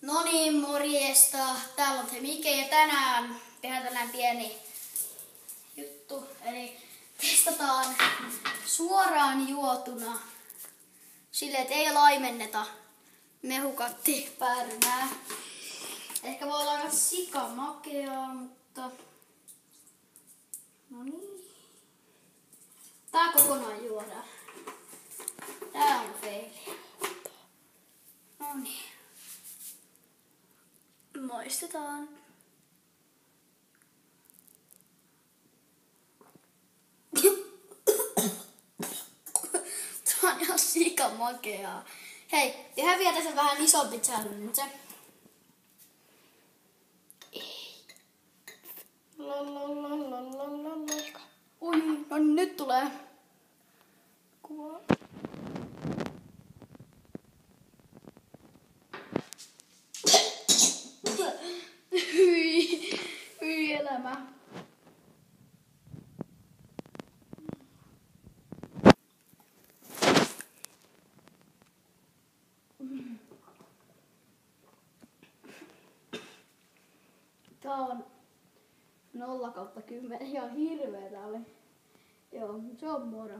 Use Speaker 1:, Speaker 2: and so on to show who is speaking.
Speaker 1: No niin, morjesta. Täällä on se Mike ja tänään tehdään tällainen pieni juttu. Eli testataan suoraan juotuna silleen, että ei laimenneta mehukattipäärynää. Ehkä voi olla aika sikamakeaa, mutta no niin. Tää kokonaan juodaan. Tää on feili. No niin. Maistetaan. Tää on ihan sikamakeaa. Hei, tehdään vielä tässä vähän isompi challenge. Ui, no nyt tulee kuva. Hyi elämä. Tää on 0/10. Ihan hirveä tää oli. Joo, se on moro.